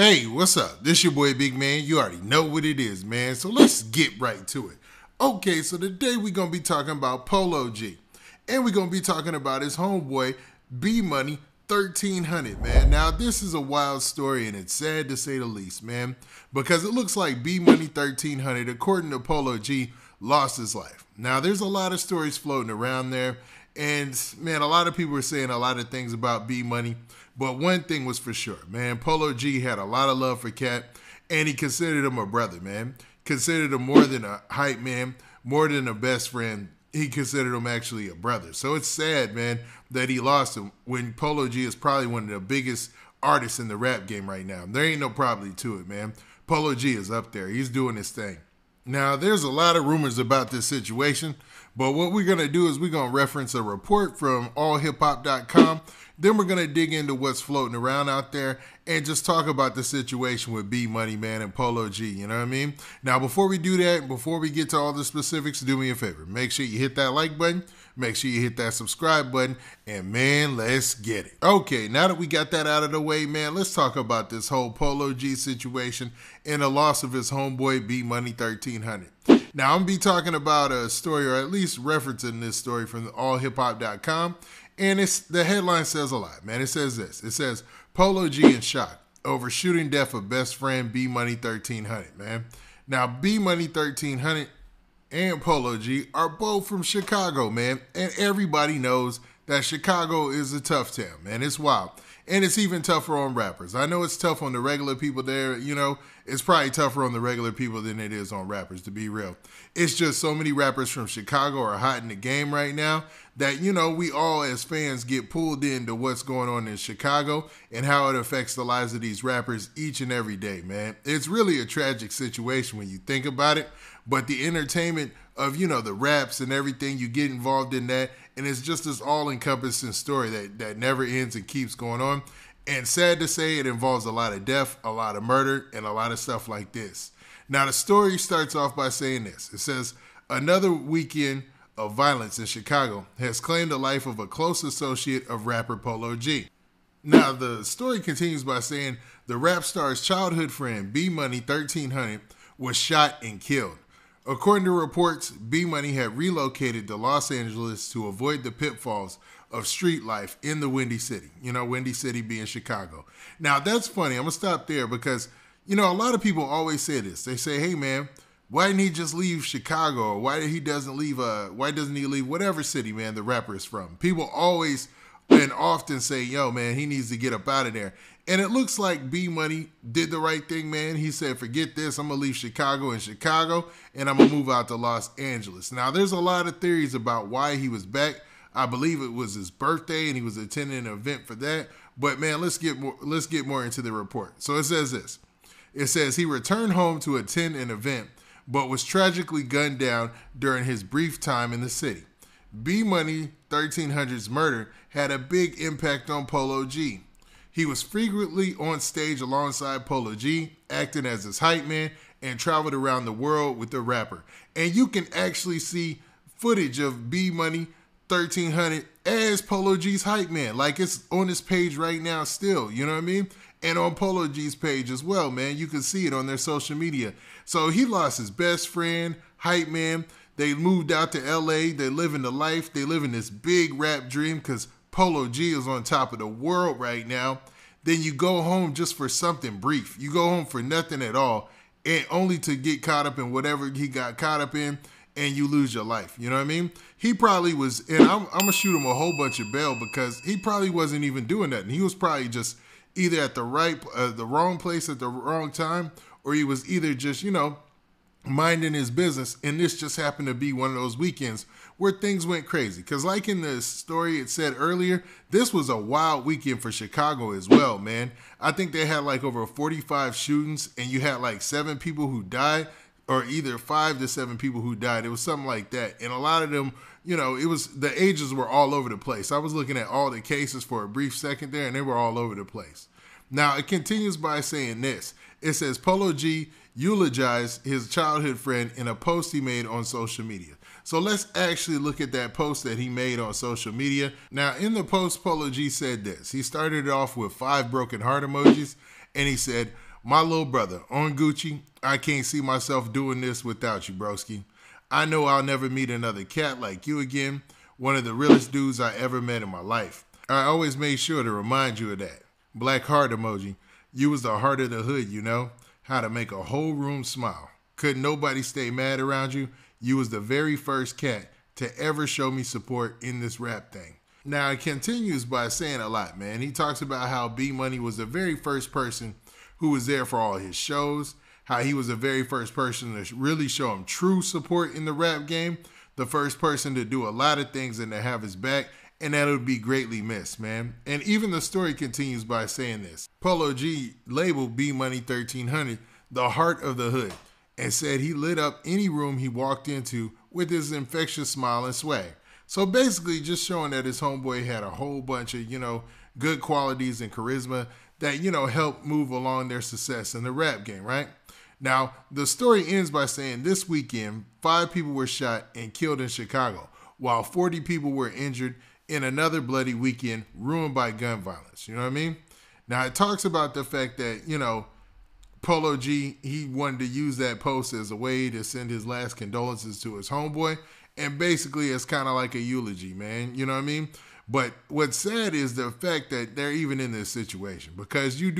Hey, what's up? This your boy Big Man. You already know what it is, man. So let's get right to it. Okay, so today we're going to be talking about Polo G. And we're going to be talking about his homeboy, BMoneyy 1300, man. Now, this is a wild story and it's sad to say the least, man. Because it looks like BMoneyy 1300, according to Polo G, lost his life. Now, there's a lot of stories floating around there. And, man, a lot of people are saying a lot of things about BMoneyy. But one thing was for sure, man. Polo G had a lot of love for Cat, and he considered him a brother, man. Considered him more than a hype man, more than a best friend. He considered him actually a brother. So it's sad, man, that he lost him when Polo G is probably one of the biggest artists in the rap game right now. There ain't no probably to it, man. Polo G is up there. He's doing his thing. Now, there's a lot of rumors about this situation, but what we're going to do is we're going to reference a report from allhiphop.com. Then we're going to dig into what's floating around out there and just talk about the situation with BMoneyy, man, and Polo G, you know what I mean? Now, before we do that, before we get to all the specifics, do me a favor. Make sure you hit that like button. Make sure you hit that subscribe button. And, man, let's get it. Okay, now that we got that out of the way, man, let's talk about this whole Polo G situation and the loss of his homeboy, BMoneyy 1300. Now, I'm going to be talking about a story, or at least referencing this story from allhiphop.com. And the headline says a lot, man. It says this. It says, Polo G in shock over shooting death of best friend BMoneyy 1300, man. Now, BMoneyy 1300 and Polo G are both from Chicago, man. And everybody knows that Chicago is a tough town, man. It's wild. And it's even tougher on rappers. I know it's tough on the regular people there. You know, it's probably tougher on the regular people than it is on rappers, to be real. It's just so many rappers from Chicago are hot in the game right now that, you know, we all as fans get pulled into what's going on in Chicago and how it affects the lives of these rappers each and every day, man. It's really a tragic situation when you think about it. But the entertainment of, you know, the raps and everything, you get involved in that. And it's just this all-encompassing story that never ends and keeps going on. And sad to say, it involves a lot of death, a lot of murder, and a lot of stuff like this. Now, the story starts off by saying this. It says, another weekend of violence in Chicago has claimed the life of a close associate of rapper Polo G. Now, the story continues by saying the rap star's childhood friend, BMoneyy 1300, was shot and killed. According to reports, BMoneyy had relocated to Los Angeles to avoid the pitfalls of street life in the Windy City. You know, Windy City being Chicago. Now, that's funny. I'm going to stop there because, you know, a lot of people always say this. They say, hey, man, why didn't he just leave Chicago? Or why doesn't he leave whatever city, man, the rapper is from? People always and often say, yo, man, he needs to get up out of there. And it looks like BMoneyy did the right thing, man. He said, forget this. I'm going to leave Chicago and I'm going to move out to Los Angeles. Now, there's a lot of theories about why he was back. I believe it was his birthday and he was attending an event for that. But, man, let's get more into the report. So it says this. It says he returned home to attend an event but was tragically gunned down during his brief time in the city. BMoneyy 1300's murder had a big impact on Polo G. He was frequently on stage alongside Polo G, acting as his hype man, and traveled around the world with the rapper. And you can actually see footage of BMoneyy 1300 as Polo G's hype man. Like, it's on his page right now still, you know what I mean? And on Polo G's page as well, man. You can see it on their social media. So he lost his best friend, hype man. They moved out to LA. They living the life. They living this big rap dream because Polo G is on top of the world right now. Then you go home just for something brief. You go home for nothing at all and only to get caught up in whatever he got caught up in and you lose your life. You know what I mean? He probably was, and I'm going to shoot him a whole bunch of bail because he probably wasn't even doing nothing. He was probably just either at the wrong place at the wrong time, or he was either just, you know, minding his business, and this just happened to be one of those weekends where things went crazy. Because like in the story it said earlier, this was a wild weekend for Chicago as well, man. I think they had like over 45 shootings, and you had like 7 people who died, or either 5 to 7 people who died. It was something like that. And a lot of them, you know, it was, the ages were all over the place. I was looking at all the cases for a brief second there, and they were all over the place. Now, it continues by saying this. It says, Polo G eulogized his childhood friend in a post he made on social media. So let's actually look at that post that he made on social media. Now, in the post, Polo G said this. He started it off with 5 broken heart emojis, and he said, My little brother, on Gucci, I can't see myself doing this without you, broski. I know I'll never meet another cat like you again, one of the realest dudes I ever met in my life. I always made sure to remind you of that. Black heart emoji. You was the heart of the hood, you know? How to make a whole room smile. Couldn't nobody stay mad around you. You was the very first cat to ever show me support in this rap thing. Now, it continues by saying a lot, man. He talks about how BMoneyy was the very first person who was there for all his shows, how he was the very first person to really show him true support in the rap game, the first person to do a lot of things and to have his back, and that would be greatly missed, man. And even the story continues by saying this. Polo G labeled BMoneyy 1300 the heart of the hood and said he lit up any room he walked into with his infectious smile and swag. So basically just showing that his homeboy had a whole bunch of, good qualities and charisma that, helped move along their success in the rap game, right? Now, the story ends by saying this weekend, 5 people were shot and killed in Chicago, while 40 people were injured in another bloody weekend ruined by gun violence. You know what I mean? Now, it talks about the fact that, Polo G, he wanted to use that post as a way to send his last condolences to his homeboy. And basically, it's kind of like a eulogy, man. You know what I mean? But what's sad is the fact that they're even in this situation because you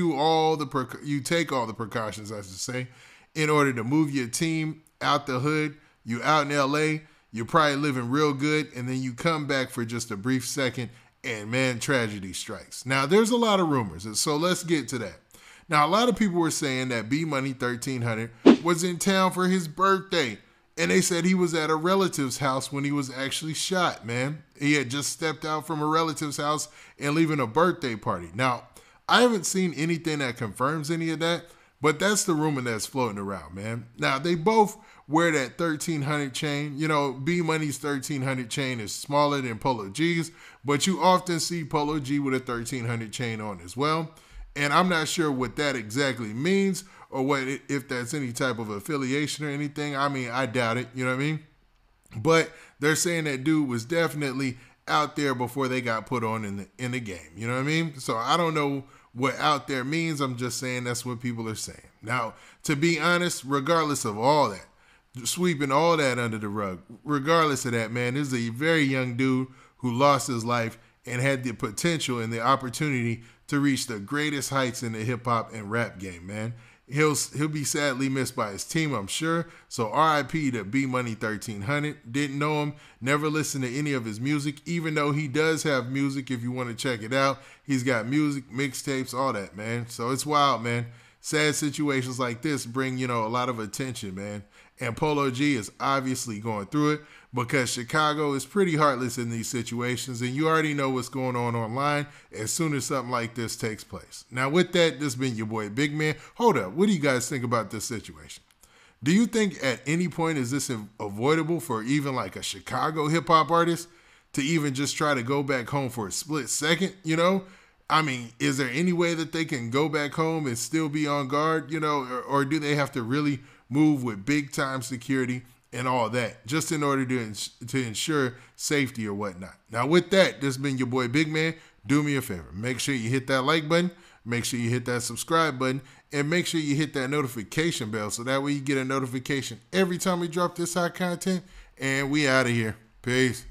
take all the precautions, I should say, in order to move your team out the hood. You out in LA, you're probably living real good, and then you come back for just a brief second, and man, tragedy strikes. Now, there's a lot of rumors, so let's get to that. Now, a lot of people were saying that BMoneyy 1300 was in town for his birthday. And they said he was at a relative's house when he was actually shot, man. He had just stepped out from a relative's house and leaving a birthday party. Now, I haven't seen anything that confirms any of that, but that's the rumor that's floating around, man. Now, they both wear that 1300 chain. BMoney's 1300 chain is smaller than Polo G's, but you often see Polo G with a 1300 chain on as well. And I'm not sure what that exactly means or if that's any type of affiliation or anything. I mean, I doubt it, you know what I mean? But they're saying that dude was definitely out there before they got put on in the game, you know what I mean? So I don't know what out there means. I'm just saying that's what people are saying. Now, to be honest, regardless of all that, sweeping all that under the rug, regardless of that, man, this is a very young dude who lost his life and had the potential and the opportunity to reach the greatest heights in the hip-hop and rap game, man. He'll be sadly missed by his team, I'm sure. So RIP to BMoneyy 1300. Didn't know him, never listened to any of his music, even though he does have music if you want to check it out. He's got music, mixtapes, all that, man. So it's wild, man. Sad situations like this bring, a lot of attention, man. And Polo G is obviously going through it because Chicago is pretty heartless in these situations, and you already know what's going on online as soon as something like this takes place. Now, with that, this has been your boy, Big Man. Hold up. What do you guys think about this situation? Do you think at any point is this avoidable for even like a Chicago hip-hop artist to even just try to go back home for a split second, I mean, is there any way that they can go back home and still be on guard, or do they have to really move with big-time security and all that just in order to ensure safety or whatnot? Now, with that, this has been your boy, Big Man. Do me a favor. Make sure you hit that like button. Make sure you hit that subscribe button. And make sure you hit that notification bell so that way you get a notification every time we drop this hot content. And we out of here. Peace.